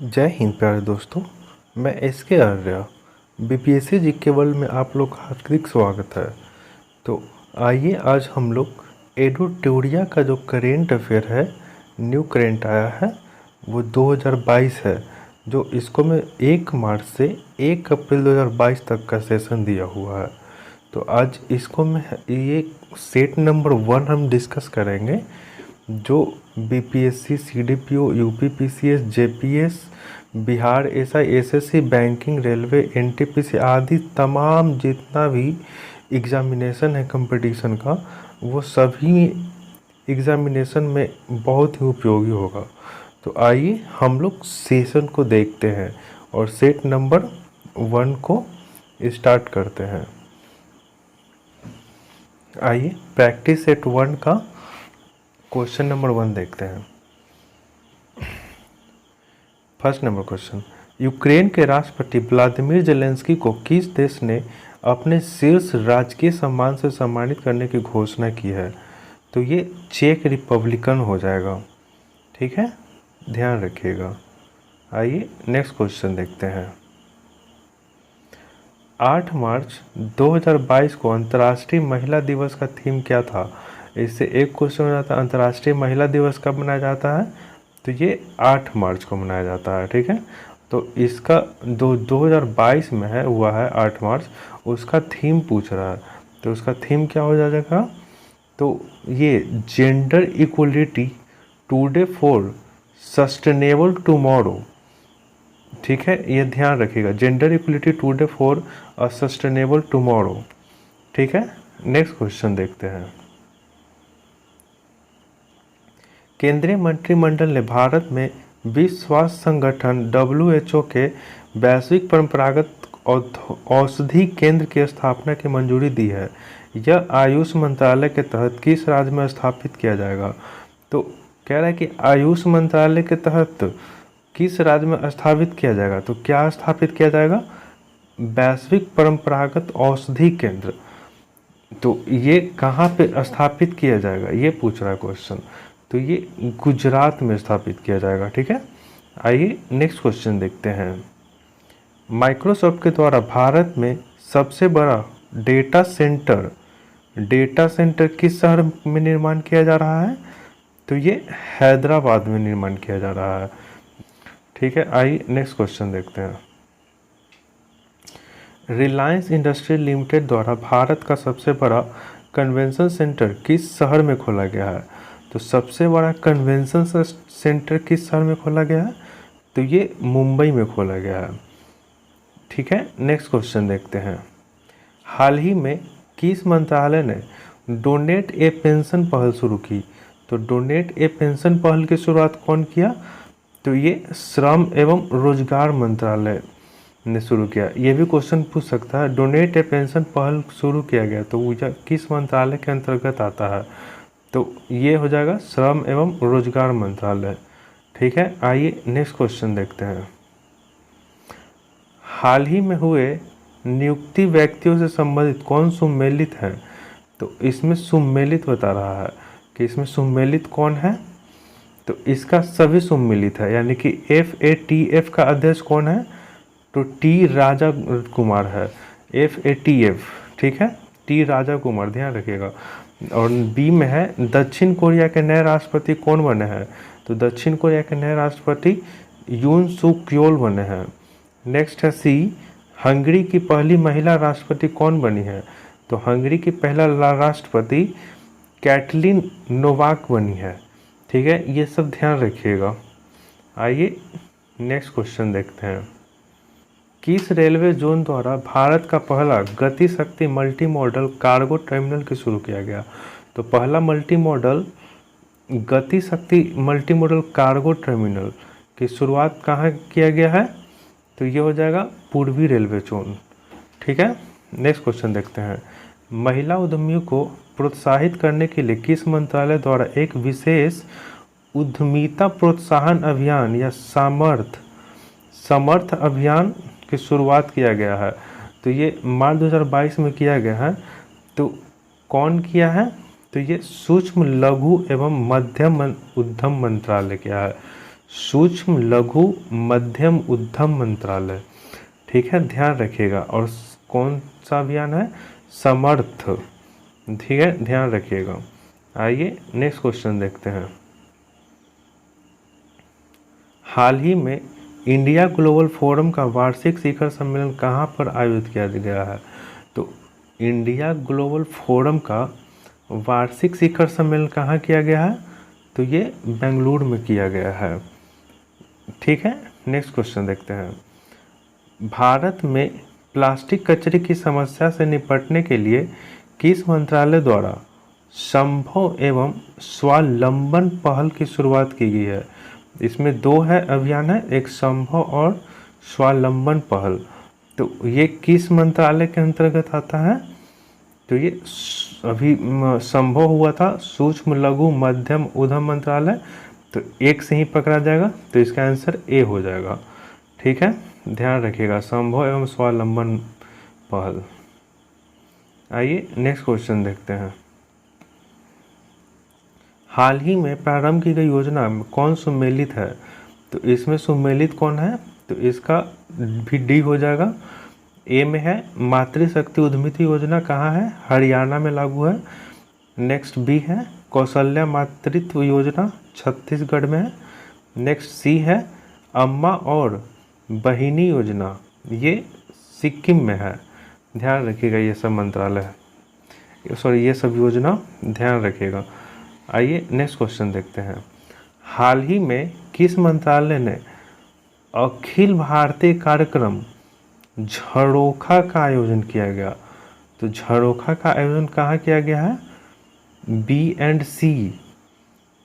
जय हिंद प्यारे दोस्तों। मैं SK Arya BPSC GK world में आप लोग का हार्दिक स्वागत है। तो आइए आज हम लोग एडुटोरिया का जो करेंट अफेयर है, न्यू करेंट आया है, वो 2022 है। जो इसको मैं 1 मार्च से 1 अप्रैल 2022 तक का सेशन दिया हुआ है। तो आज इसको मैं ये सेट नंबर 1 हम डिस्कस करेंगे, जो BPSC, CDPO, UPPCS, JPS, Bihar SI, SSC, banking, railway, NTPC आदि तमाम जितना भी एग्ज़ामिनेशन है कंपटीशन का, वो सभी एग्ज़ामिनेशन में बहुत ही उपयोगी होगा। तो आइए हम लोग सेशन को देखते हैं और सेट नंबर 1 को स्टार्ट करते हैं। आइए प्रैक्टिस सेट 1 का क्वेश्चन नंबर 1 देखते हैं। फर्स्ट नंबर क्वेश्चन, यूक्रेन के राष्ट्रपति व्लादिमीर जेलेंस्की को किस देश ने अपने शीर्ष राजकीय सम्मान से सम्मानित करने की घोषणा की है? तो ये चेक रिपब्लिकन हो जाएगा। ठीक है, ध्यान रखिएगा। आइए नेक्स्ट क्वेश्चन देखते हैं। 8 मार्च 2022 को अंतर्राष्ट्रीय महिला दिवस का थीम क्या था? इससे एक क्वेश्चन हो जाता है, अंतर्राष्ट्रीय महिला दिवस कब मनाया जाता है? तो ये 8 मार्च को मनाया जाता है। ठीक है, तो इसका 2022 में है, हुआ है 8 मार्च, उसका थीम पूछ रहा है। तो उसका थीम क्या हो जाएगा? तो ये gender equality today for sustainable tomorrow. ठीक है, ये ध्यान रखिएगा, gender equality today for a sustainable tomorrow. ठीक है, नेक्स्ट क्वेश्चन देखते हैं। केंद्रीय मंत्रिमंडल ने भारत में विश्व स्वास्थ्य संगठन WHO के वैश्विक परंपरागत औषधि केंद्र की स्थापना की मंजूरी दी है। यह आयुष मंत्रालय के तहत किस राज्य में स्थापित किया जाएगा? तो कह रहा है कि आयुष मंत्रालय के तहत किस राज्य में स्थापित किया जाएगा? तो क्या स्थापित किया जाएगा? वैश्विक परंपरागत औषधि केंद्र। तो ये कहाँ पे स्थापित किया जाएगा, ये पूछ रहा है क्वेश्चन। तो ये गुजरात में स्थापित किया जाएगा। ठीक है, आइए नेक्स्ट क्वेश्चन देखते हैं। माइक्रोसॉफ्ट के द्वारा भारत में सबसे बड़ा डेटा सेंटर किस शहर में निर्माण किया जा रहा है? तो ये हैदराबाद में निर्माण किया जा रहा है। ठीक है, आइए नेक्स्ट क्वेश्चन देखते हैं। रिलायंस इंडस्ट्री लिमिटेड द्वारा भारत का सबसे बड़ा कन्वेंशन सेंटर किस शहर में खोला गया है? तो सबसे बड़ा कन्वेंशन सेंटर किस शहर में खोला गया है? तो ये मुंबई में खोला गया है। ठीक है, नेक्स्ट क्वेश्चन देखते हैं। हाल ही में किस मंत्रालय ने डोनेट ए पेंशन पहल शुरू की? तो डोनेट ए पेंशन पहल की शुरुआत कौन किया? तो ये श्रम एवं रोजगार मंत्रालय ने शुरू किया। ये भी क्वेश्चन पूछ सकता है, डोनेट ए पेंशन पहल शुरू किया गया तो वो किस मंत्रालय के अंतर्गत आता है? तो ये हो जाएगा श्रम एवं रोजगार मंत्रालय। ठीक है, आइए नेक्स्ट क्वेश्चन देखते हैं। हाल ही में हुए नियुक्ति व्यक्तियों से संबंधित कौन सुमेलित है? तो इसमें सुमेलित बता रहा है कि इसमें सुमेलित कौन है? तो इसका सभी सुमेलित है, यानी कि FATF का अध्यक्ष कौन है? तो टी राजा कुमार है, FATF। ठीक है, टी राजा कुमार, ध्यान रखिएगा। और बी में है दक्षिण कोरिया के नए राष्ट्रपति कौन बने हैं? तो दक्षिण कोरिया के नए राष्ट्रपति यून सुक योल बने हैं। नेक्स्ट है सी, हंगरी की पहली महिला राष्ट्रपति कौन बनी है? तो हंगरी की पहला राष्ट्रपति कैटलिन नोवाक बनी है। ठीक है, ये सब ध्यान रखिएगा। आइए नेक्स्ट क्वेश्चन देखते हैं। किस रेलवे जोन द्वारा भारत का पहला गति शक्ति मल्टी मॉडल कार्गो टर्मिनल की शुरू किया गया? तो पहला मल्टी मॉडल गति शक्ति मल्टी मॉडल कार्गो टर्मिनल की शुरुआत कहाँ किया गया है? तो ये हो जाएगा पूर्वी रेलवे जोन। ठीक है, नेक्स्ट क्वेश्चन देखते हैं। महिला उद्यमियों को प्रोत्साहित करने के लिए किस मंत्रालय द्वारा एक विशेष उद्यमिता प्रोत्साहन अभियान या समर्थ अभियान की शुरुआत किया गया है? तो ये मार्च 2022 में किया गया है। तो कौन किया है? तो ये सूक्ष्म लघु एवं मध्यम उद्यम मंत्रालय किया है। सूक्ष्म लघु मध्यम उद्यम मंत्रालय। ठीक है, ध्यान रखिएगा। और कौन सा अभियान है? समर्थ। ठीक है, ध्यान रखिएगा। आइए नेक्स्ट क्वेश्चन देखते हैं। हाल ही में इंडिया ग्लोबल फोरम का वार्षिक शिखर सम्मेलन कहाँ पर आयोजित किया गया है? तो इंडिया ग्लोबल फोरम का वार्षिक शिखर सम्मेलन कहाँ किया गया है? तो ये बेंगलुरु में किया गया है। ठीक है, नेक्स्ट क्वेश्चन देखते हैं। भारत में प्लास्टिक कचरे की समस्या से निपटने के लिए किस मंत्रालय द्वारा संभव एवं स्वावलंबन पहल की शुरुआत की गई है? इसमें दो है अभियान है, एक संभव और स्वावलंबन पहल। तो ये किस मंत्रालय के अंतर्गत आता है? तो ये अभी संभव हुआ था सूक्ष्म लघु मध्यम उद्यम मंत्रालय, तो एक से ही पकड़ा जाएगा, तो इसका आंसर ए हो जाएगा। ठीक है, ध्यान रखिएगा, संभव एवं स्वावलंबन पहल। आइए नेक्स्ट क्वेश्चन देखते हैं। हाल ही में प्रारंभ की गई योजना में कौन सुमेलित है? तो इसमें सुमेलित कौन है? तो इसका भी डी हो जाएगा। ए में है मातृशक्ति उद्यमिता योजना, कहाँ है? हरियाणा में लागू है। नेक्स्ट बी है कौशल्या मातृत्व योजना, छत्तीसगढ़ में है। नेक्स्ट सी है अम्मा और बहिनी योजना, ये सिक्किम में है। ध्यान रखिएगा, ये सब मंत्रालय है, सॉरी ये सब योजना ध्यान रखिएगा। आइए नेक्स्ट क्वेश्चन देखते हैं। हाल ही में किस मंत्रालय ने अखिल भारतीय कार्यक्रम झरोखा का आयोजन किया गया? तो झरोखा का आयोजन कहाँ किया गया है? B&C,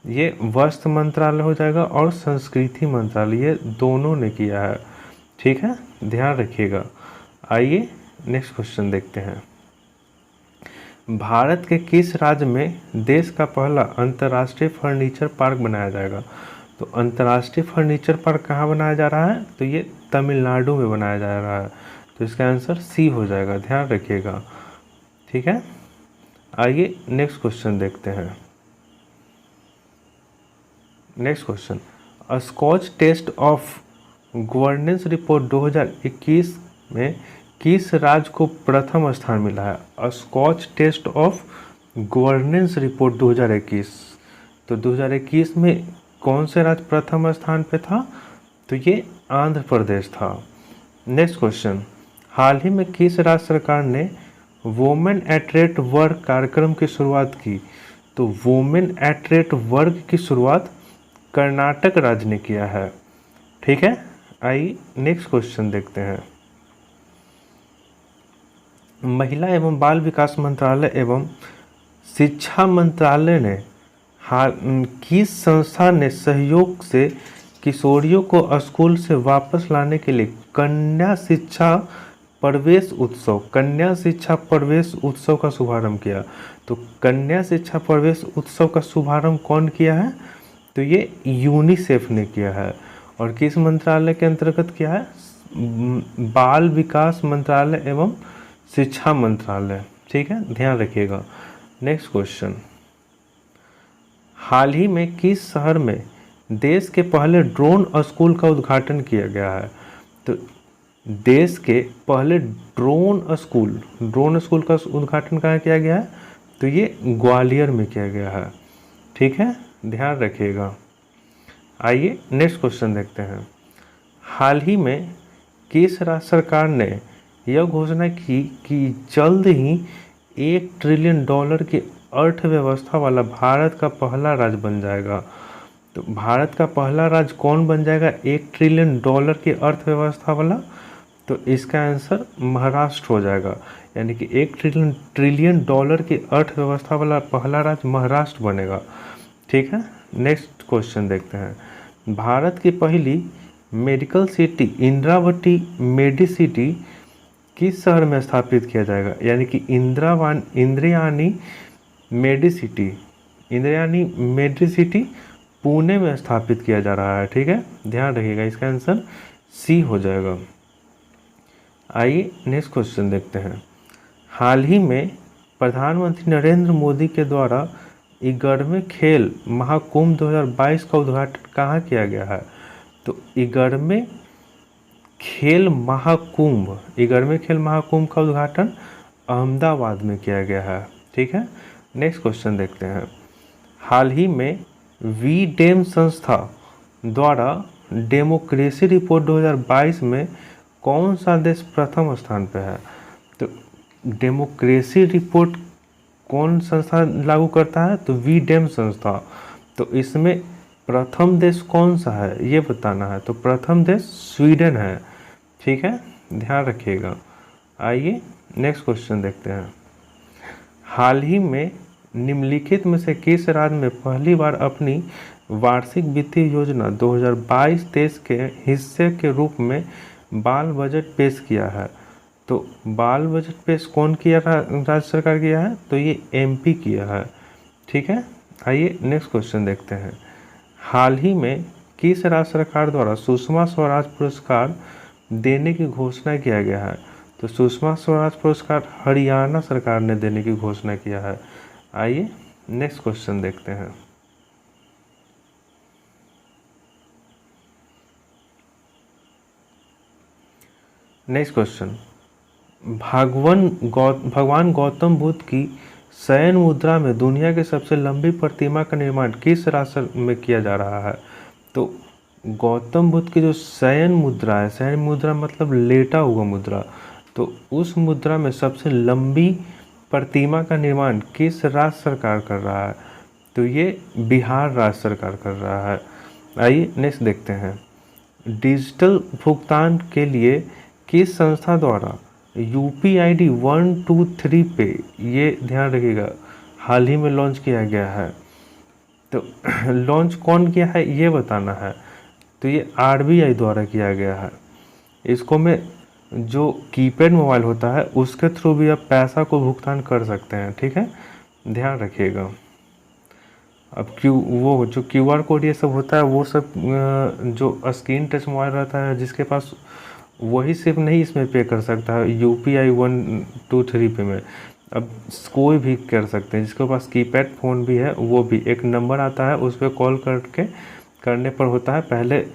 ये वस्त्र मंत्रालय हो जाएगा और संस्कृति मंत्रालय, ये दोनों ने किया है। ठीक है, ध्यान रखिएगा। आइए नेक्स्ट क्वेश्चन देखते हैं। भारत के किस राज्य में देश का पहला अंतर्राष्ट्रीय फर्नीचर पार्क बनाया जाएगा? तो अंतर्राष्ट्रीय फर्नीचर पार्क कहाँ बनाया जा रहा है? तो ये तमिलनाडु में बनाया जा रहा है, तो इसका आंसर सी हो जाएगा। ध्यान रखिएगा। ठीक है, आइए नेक्स्ट क्वेश्चन देखते हैं। Next question, Skoch test of governance report 2021 में किस राज्य को प्रथम स्थान मिला है? Skoch test of governance report 2021, तो 2021 में कौन से राज्य प्रथम स्थान पे था? तो ये आंध्र प्रदेश था। नेक्स्ट क्वेश्चन, हाल ही में किस राज्य सरकार ने वुमेन एट वर्क कार्यक्रम की शुरुआत की? तो वुमेन एट वर्क की शुरुआत कर्नाटक राज्य ने किया है। ठीक है, आइए नेक्स्ट क्वेश्चन देखते हैं। महिला एवं बाल विकास मंत्रालय एवं शिक्षा मंत्रालय ने किस संस्था ने सहयोग से किशोरियों को स्कूल से वापस लाने के लिए कन्या शिक्षा प्रवेश उत्सव का शुभारंभ किया? तो कन्या शिक्षा प्रवेश उत्सव का शुभारंभ कौन किया है? तो ये यूनिसेफ ने किया है। और किस मंत्रालय के अंतर्गत किया है? बाल विकास मंत्रालय एवं शिक्षा मंत्रालय। ठीक है, ध्यान रखिएगा। नेक्स्ट क्वेश्चन, हाल ही में किस शहर में देश के पहले ड्रोन स्कूल का उद्घाटन किया गया है? तो देश के पहले ड्रोन स्कूल का उद्घाटन कहाँ किया गया है? तो ये ग्वालियर में किया गया है। ठीक है, ध्यान रखिएगा। आइए नेक्स्ट क्वेश्चन देखते हैं। हाल ही में किस राज्य सरकार ने यह घोषणा की कि जल्द ही $1 ट्रिलियन की अर्थव्यवस्था वाला भारत का पहला राज्य बन जाएगा? तो भारत का पहला राज्य कौन बन जाएगा $1 ट्रिलियन की अर्थव्यवस्था वाला? तो इसका आंसर महाराष्ट्र हो जाएगा, यानी कि $1 ट्रिलियन की अर्थव्यवस्था वाला पहला राज्य महाराष्ट्र बनेगा। ठीक है, नेक्स्ट क्वेश्चन देखते हैं। भारत की पहली मेडिकल सिटी इंद्रावती मेडिसिटी किस शहर में स्थापित किया जाएगा? यानी कि इंद्रायणी मेडिसिटी पुणे में स्थापित किया जा रहा है। ठीक है, ध्यान रखिएगा, इसका आंसर सी हो जाएगा। आइए नेक्स्ट क्वेश्चन देखते हैं। हाल ही में प्रधानमंत्री नरेंद्र मोदी के द्वारा 11वें खेल महाकुंभ 2022 का उद्घाटन कहाँ किया गया है? तो 11वें खेल महाकुंभ, 11वें खेल महाकुंभ का उद्घाटन अहमदाबाद में किया गया है। ठीक है, नेक्स्ट क्वेश्चन देखते हैं। हाल ही में वीडेम संस्था द्वारा डेमोक्रेसी रिपोर्ट 2022 में कौन सा देश प्रथम स्थान पे है? तो डेमोक्रेसी रिपोर्ट कौन संस्था लागू करता है? तो वीडेम संस्था। तो इसमें प्रथम देश कौन सा है ये बताना है। तो प्रथम देश स्वीडन है। ठीक है, ध्यान रखिएगा। आइए नेक्स्ट क्वेश्चन देखते हैं। हाल ही में निम्नलिखित में से किस राज्य में पहली बार अपनी वार्षिक वित्तीय योजना 2022-23 के हिस्से के रूप में बाल बजट पेश किया है? तो बाल बजट पेश कौन किया, राज्य सरकार किया है? तो ये एमपी किया है। ठीक है, आइए नेक्स्ट क्वेश्चन देखते हैं। हाल ही में किस राज्य सरकार द्वारा सुषमा स्वराज पुरस्कार देने की घोषणा किया गया है? तो सुषमा स्वराज पुरस्कार हरियाणा सरकार ने देने की घोषणा किया है। आइए नेक्स्ट क्वेश्चन देखते हैं। नेक्स्ट क्वेश्चन, भगवान गौतम बुद्ध की शयन मुद्रा में दुनिया की सबसे लंबी प्रतिमा का निर्माण किस राष्ट्र में किया जा रहा है? तो गौतम बुद्ध की जो शयन मुद्रा है, शयन मुद्रा मतलब लेटा हुआ मुद्रा, तो उस मुद्रा में सबसे लंबी प्रतिमा का निर्माण किस राज्य सरकार कर रहा है? तो ये बिहार राज्य सरकार कर रहा है। आइए नेक्स्ट देखते हैं। डिजिटल भुगतान के लिए किस संस्था द्वारा UPID 123 पे, ये ध्यान रखिएगा, हाल ही में लॉन्च किया गया है? तो लॉन्च कौन किया है ये बताना है। तो ये RBI द्वारा किया गया है। इसको में जो कीपैड मोबाइल होता है उसके थ्रू भी आप पैसा को भुगतान कर सकते हैं। ठीक है, ध्यान रखिएगा। अब वो जो QR कोड ये सब होता है वो सब जो स्क्रीन टच मोबाइल रहता है जिसके पास, वही सिर्फ नहीं इसमें पे कर सकता है UPI 123 पे में। अब कोई भी कर सकते हैं, जिसके पास कीपैड फ़ोन भी है वो भी, एक नंबर आता है उस पर कॉल करके करने पर होता है। पहले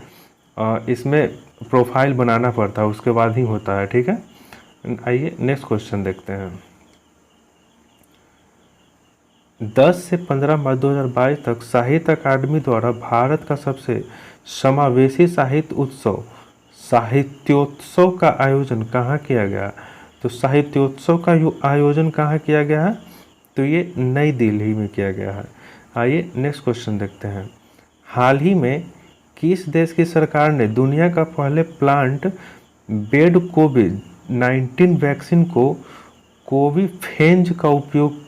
इसमें प्रोफाइल बनाना पड़ता है, उसके बाद ही होता है। ठीक है, आइए नेक्स्ट क्वेश्चन देखते हैं। 10 से 15 मार्च 2022 तक साहित्य अकादमी द्वारा भारत का सबसे समावेशी साहित्य उत्सव साहित्योत्सव का आयोजन कहाँ किया गया? तो साहित्योत्सव का आयोजन कहाँ किया गया है? तो ये नई दिल्ली में किया गया है। आइए नेक्स्ट क्वेश्चन देखते हैं। हाल ही में किस देश की सरकार ने दुनिया का पहले प्लांट बेड कोविड-19 वैक्सीन को कोविफेंज का उपयोग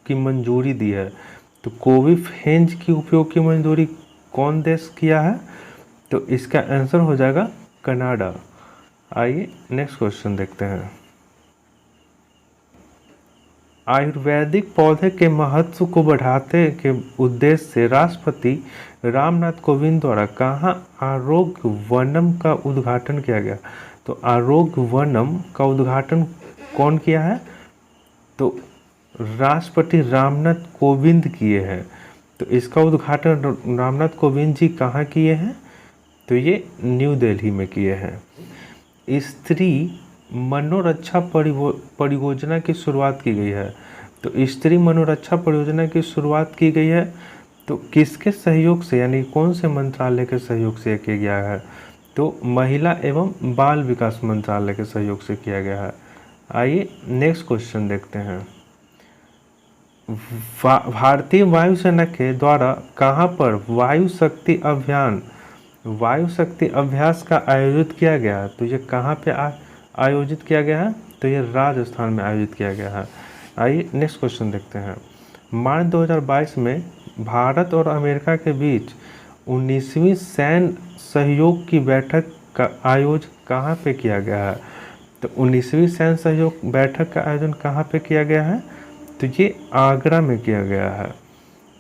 की मंजूरी दी है? तो कोविफेंज की उपयोग की मंजूरी कौन देश किया है? तो इसका आंसर हो जाएगा कनाडा। आइए नेक्स्ट क्वेश्चन देखते हैं। आयुर्वेदिक पौधे के महत्व को बढ़ाते के उद्देश्य से राष्ट्रपति रामनाथ कोविंद द्वारा कहाँ आरोग्य वनम का उद्घाटन किया गया? तो आरोग्य वनम का उद्घाटन कौन किया है? तो राष्ट्रपति रामनाथ कोविंद किए हैं। तो इसका उद्घाटन रामनाथ कोविंद जी कहाँ किए हैं? तो ये न्यू दिल्ली में किए हैं। स्त्री मनोरक्षा परियोजना की शुरुआत की गई है। तो स्त्री मनोरक्षा परियोजना की शुरुआत की गई है तो किसके सहयोग से, यानी कौन से मंत्रालय के सहयोग से किया गया है? तो महिला एवं बाल विकास मंत्रालय के सहयोग से किया गया है। आइए नेक्स्ट क्वेश्चन देखते हैं। भारतीय वायुसेना के द्वारा कहाँ पर वायु शक्ति अभ्यास का आयोजित किया गया? तो ये कहाँ पे आयोजित किया गया है? तो ये राजस्थान में आयोजित किया गया है। आइए नेक्स्ट क्वेश्चन देखते हैं। मार्च 2022 में भारत और अमेरिका के बीच 19वीं सैन्य सहयोग की बैठक का आयोजन कहाँ पे किया गया है? तो 19वीं सैन्य सहयोग बैठक का आयोजन कहाँ पे किया गया है? तो ये आगरा में किया गया है।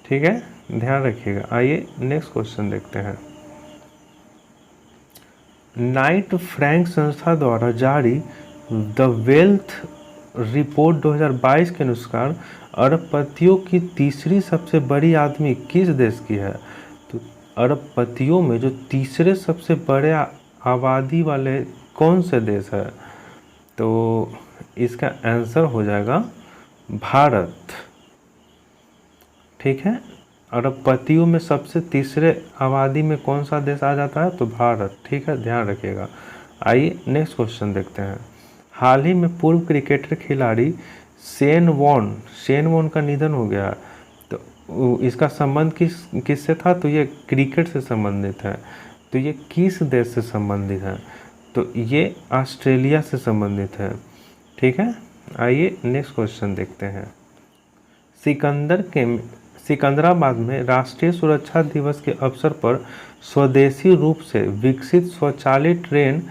ठीक है, ध्यान रखिएगा। आइए नेक्स्ट क्वेश्चन देखते हैं। नाइट फ्रैंक संस्था द्वारा जारी द वेल्थ रिपोर्ट 2022 के अनुसार अरबपतियों की तीसरी सबसे बड़ी आदमी किस देश की है? तो अरबपतियों में जो तीसरे सबसे बड़े आबादी वाले कौन से देश है? तो इसका आंसर हो जाएगा भारत। ठीक है, अरबपतियों में सबसे तीसरे आबादी में कौन सा देश आ जाता है? तो भारत। ठीक है, ध्यान रखिएगा। आइए नेक्स्ट क्वेश्चन देखते हैं। हाल ही में पूर्व क्रिकेटर खिलाड़ी शेन वॉर्न का निधन हो गया, तो इसका संबंध किससे था? तो ये क्रिकेट से संबंधित है। तो ये किस देश से संबंधित है? तो ये ऑस्ट्रेलिया से संबंधित है। ठीक है, आइए नेक्स्ट क्वेश्चन देखते हैं। सिकंदराबाद में राष्ट्रीय सुरक्षा दिवस के अवसर पर स्वदेशी रूप से विकसित स्वचालित ट्रेन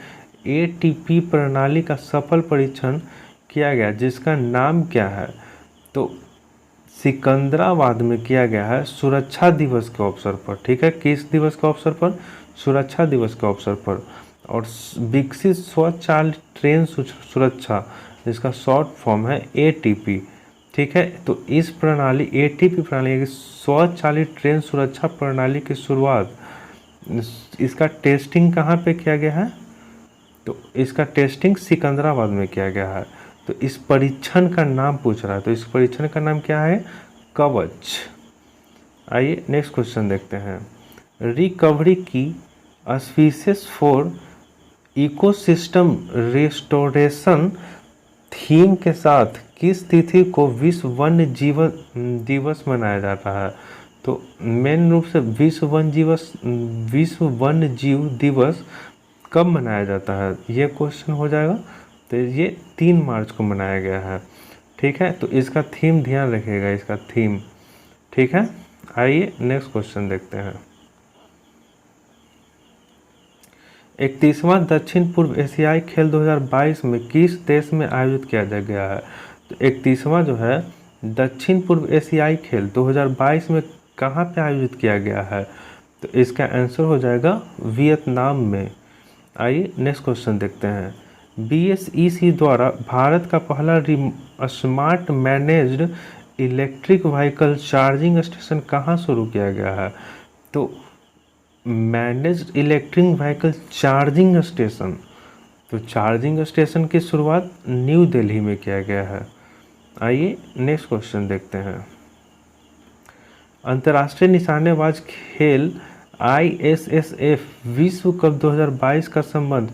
ATP प्रणाली का सफल परीक्षण किया गया, जिसका नाम क्या है? तो सिकंदराबाद में किया गया है सुरक्षा दिवस के अवसर पर। ठीक है, किस दिवस के अवसर पर? सुरक्षा दिवस के अवसर पर। और विकसित स्वचालित ट्रेन सुरक्षा, जिसका शॉर्ट फॉर्म है ATP। ठीक है, तो इस प्रणाली ATP प्रणाली स्वचालित ट्रेन सुरक्षा प्रणाली की शुरुआत, इसका टेस्टिंग कहाँ पे किया गया है? तो इसका टेस्टिंग सिकंदराबाद में किया गया है। तो इस परीक्षण का नाम पूछ रहा है, तो इस परीक्षण का नाम क्या है? कवच। आइए नेक्स्ट क्वेश्चन देखते हैं। रिकवरी की auspicious for ecosystem restoration theme के साथ किस तिथि को विश्व वन्य जीवन दिवस मनाया जाता है? तो मेन रूप से विश्व वन्य जीव दिवस कब मनाया जाता है, ये क्वेश्चन हो जाएगा। तो ये 3 मार्च को मनाया गया है। ठीक है, तो इसका थीम ध्यान रखिएगा, इसका थीम। ठीक है, आइए नेक्स्ट क्वेश्चन देखते हैं। 31वां दक्षिण पूर्व एशियाई खेल 2022 में किस देश में आयोजित किया गया है? तो 31वां जो है दक्षिण पूर्व एशियाई खेल 2022 में कहाँ पे आयोजित किया गया है? तो इसका आंसर हो जाएगा वियतनाम में। आइए नेक्स्ट क्वेश्चन देखते हैं। BSEC द्वारा भारत का पहला smart managed electric vehicle charging station कहाँ शुरू किया गया है? तो managed electric vehicle charging station, तो चार्जिंग स्टेशन की शुरुआत न्यू दिल्ली में किया गया है। आइए नेक्स्ट क्वेश्चन देखते हैं। अंतर्राष्ट्रीय निशानेबाज खेल ISSF विश्व कप 2022 का संबंध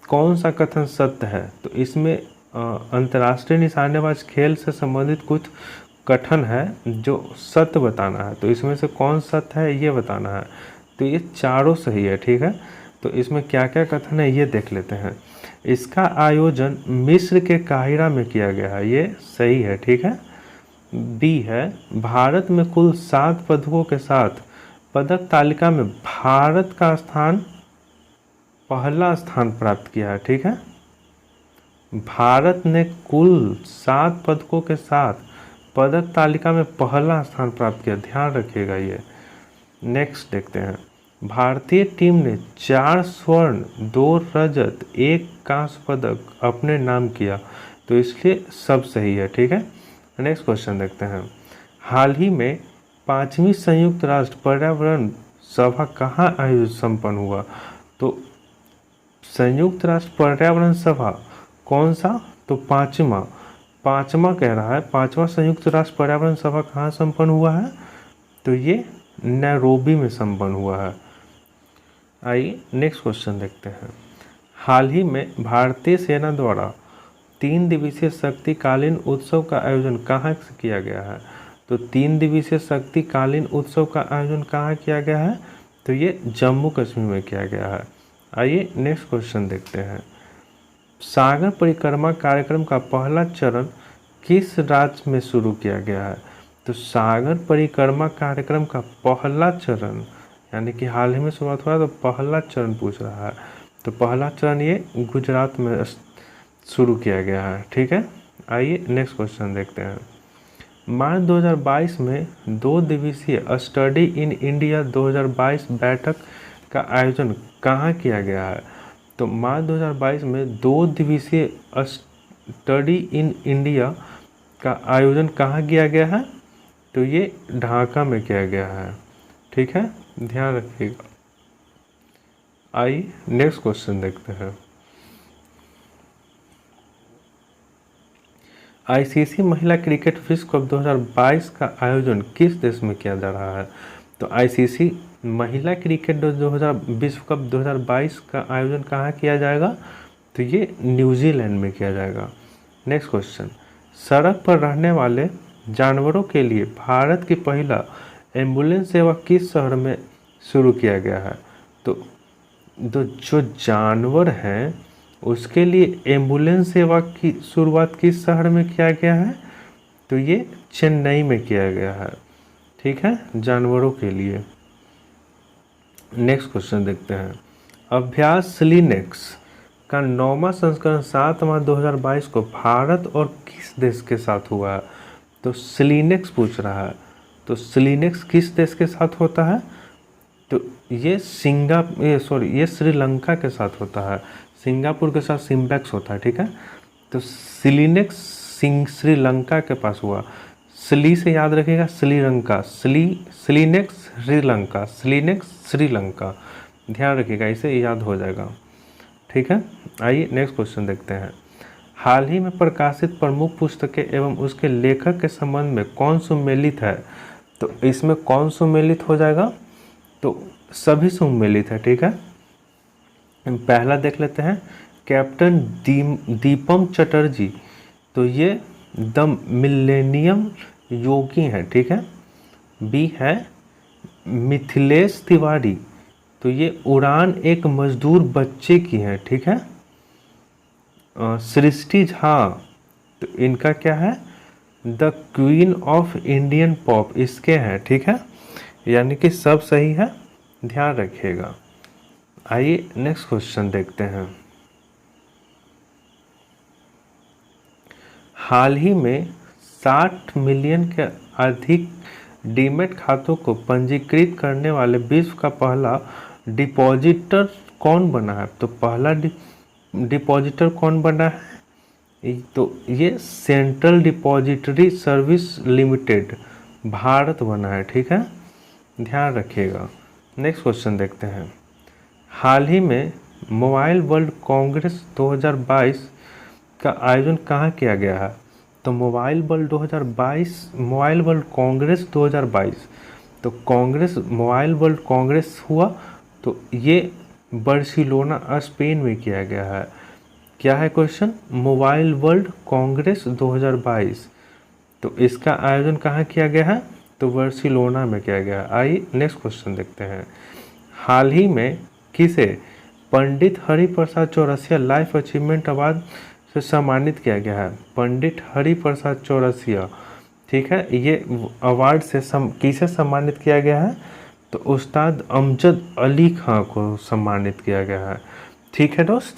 कौन सा कथन सत्य है? तो इसमें अंतर्राष्ट्रीय निशानेबाज खेल से संबंधित कुछ कथन है जो सत्य बताना है। तो इसमें से कौन सत्य है ये बताना है। तो ये चारों सही है। ठीक है, तो इसमें क्या क्या कथन है ये देख लेते हैं। इसका आयोजन मिस्र के काहिरा में किया गया है, ये सही है। ठीक है, B है भारत में कुल 7 पदकों के साथ पदक तालिका में भारत का पहला स्थान प्राप्त किया है। ठीक है, भारत ने कुल 7 पदकों के साथ पदक तालिका में पहला स्थान प्राप्त किया, ध्यान रखिएगा ये। नेक्स्ट देखते हैं। भारतीय टीम ने 4 स्वर्ण 2 रजत 1 कांस्य पदक अपने नाम किया, तो इसलिए सब सही है। ठीक है, नेक्स्ट क्वेश्चन देखते हैं। हाल ही में 5वीं संयुक्त राष्ट्र पर्यावरण सभा कहाँ आयोजित संपन्न हुआ? तो संयुक्त राष्ट्र पर्यावरण सभा कौन सा? तो पाँचवा कह रहा है। 5वां संयुक्त राष्ट्र पर्यावरण सभा कहाँ संपन्न हुआ है? तो ये नैरोबी में संपन्न हुआ है। आइए नेक्स्ट क्वेश्चन देखते हैं। हाल ही में भारतीय सेना द्वारा 3 दिवसीय शक्तिकालीन उत्सव का आयोजन कहाँ से किया गया है? तो 3 दिवसीय शक्तिकालीन उत्सव का आयोजन कहाँ किया गया है? तो ये जम्मू कश्मीर में किया गया है। आइए नेक्स्ट क्वेश्चन देखते हैं। सागर परिक्रमा कार्यक्रम का पहला चरण किस राज्य में शुरू किया गया है? तो सागर परिक्रमा कार्यक्रम का पहला चरण, यानी कि हाल ही में शुरुआत हुआ, तो पहला चरण पूछ रहा है। तो पहला चरण ये गुजरात में शुरू किया गया है। ठीक है, आइए नेक्स्ट क्वेश्चन देखते हैं। मार्च 2022 में 2 दिवसीय स्टडी इन इंडिया 2022 बैठक का आयोजन कहाँ किया गया है? तो मार्च 2022 में 2 दिवसीय स्टडी इन इंडिया का आयोजन कहाँ किया गया है? तो ये ढाका में किया गया है। ठीक है, ध्यान रखिएगा। आइए नेक्स्ट क्वेश्चन देखते हैं। आईसीसी महिला क्रिकेट विश्व कप 2022 का आयोजन किस देश में किया जा रहा है? तो आईसीसी महिला क्रिकेट 2000 विश्व कप 2022 का आयोजन कहाँ किया जाएगा? तो ये न्यूजीलैंड में किया जाएगा। नेक्स्ट क्वेश्चन, सड़क पर रहने वाले जानवरों के लिए भारत की पहला एम्बुलेंस सेवा किस शहर में शुरू किया गया है? तो जो जानवर हैं उसके लिए एम्बुलेंस सेवा की शुरुआत किस शहर में किया गया है? तो ये चेन्नई में किया गया है, ठीक है, जानवरों के लिए। नेक्स्ट क्वेश्चन देखते हैं। अभ्यास स्लिनेक्स का 9वां संस्करण 7 मार्च 2022 को भारत और किस देश के साथ हुआ है? तो स्लिनेक्स पूछ रहा है, तो स्लिनेक्स किस देश के साथ होता है? तो ये ये श्रीलंका के साथ होता है। सिंगापुर के साथ सिम्बैक्स होता है, ठीक है। तो स्लिनेक्स श्रीलंका के पास हुआ। स्ली से याद रखिएगा, श्रीलंका, स्लिनेक्स श्रीलंका, स्लिनेक्स श्रीलंका, ध्यान रखिएगा, इसे याद हो जाएगा, ठीक है। आइए नेक्स्ट क्वेश्चन देखते हैं। हाल ही में प्रकाशित प्रमुख पुस्तकें एवं उसके लेखक के संबंध में कौन सुमेलित है? तो इसमें कौन सुमेलित हो जाएगा? तो सभी सुमेलित है, ठीक है। पहला देख लेते हैं, कैप्टन दीपम चटर्जी, तो ये द मिलेनियम योगी हैं, ठीक है। बी है मिथिलेश तिवारी, तो ये उड़ान एक मजदूर बच्चे की है, ठीक है। सृष्टि झा, तो इनका क्या है? The queen of Indian pop, इसके हैं, ठीक है। यानी कि सब सही है, ध्यान रखिएगा। आइए नेक्स्ट क्वेश्चन देखते हैं। हाल ही में 60 मिलियन के अधिक डीमैट खातों को पंजीकृत करने वाले विश्व का पहला डिपॉजिटर कौन बना है? तो पहला डिपॉजिटर कौन बना है? तो ये central depository service limited Bharat बना है, ठीक है, ध्यान रखिएगा। नेक्स्ट क्वेश्चन देखते हैं। हाल ही में मोबाइल वर्ल्ड कांग्रेस 2022 का आयोजन कहाँ किया गया है? तो मोबाइल वर्ल्ड कांग्रेस 2022, तो मोबाइल वर्ल्ड कांग्रेस हुआ, तो ये बार्सिलोना स्पेन में किया गया है। क्या है क्वेश्चन? मोबाइल वर्ल्ड कांग्रेस 2022, तो इसका आयोजन कहाँ किया गया है? तो बार्सिलोना में किया गया है। आइए नेक्स्ट क्वेश्चन देखते हैं। हाल ही में किसे Pandit Hariprasad Chaurasia life achievement award से सम्मानित किया गया है? पंडित हरिप्रसाद चौरसिया, ठीक है, ये अवार्ड से किसे सम्मानित किया गया है? तो उस्ताद अमजद अली खां को सम्मानित किया गया है, ठीक है दोस्त।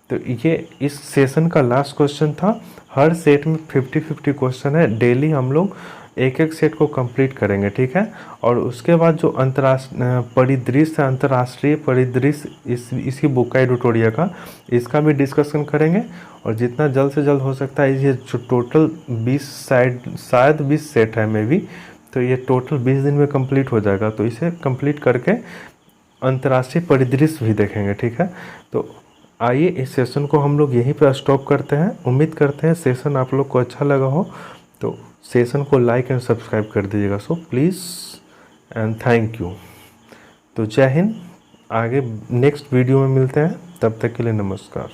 तो ये इस सेशन का लास्ट क्वेश्चन था। हर सेट में 50-50 क्वेश्चन है, डेली हम लोग एक एक सेट को कंप्लीट करेंगे, ठीक है। और उसके बाद जो अंतर्राष्ट्रीय परिदृश्य इसी बुक का एडिटोरियल का, इसका भी डिस्कशन करेंगे। और जितना जल्द से जल्द हो सकता है, ये जो टोटल 20 शायद 20 सेट है मे भी, तो ये टोटल 20 दिन में कंप्लीट हो जाएगा। तो इसे कंप्लीट करके अंतर्राष्ट्रीय परिदृश्य भी देखेंगे, ठीक है। तो आइए इस सेशन को हम लोग यहीं पर स्टॉप करते हैं। उम्मीद करते हैं सेशन आप लोग को अच्छा लगा हो, तो सेशन को लाइक एंड सब्सक्राइब कर दीजिएगा। So please and thank you. तो जय हिंद, आगे नेक्स्ट वीडियो में मिलते हैं, तब तक के लिए नमस्कार।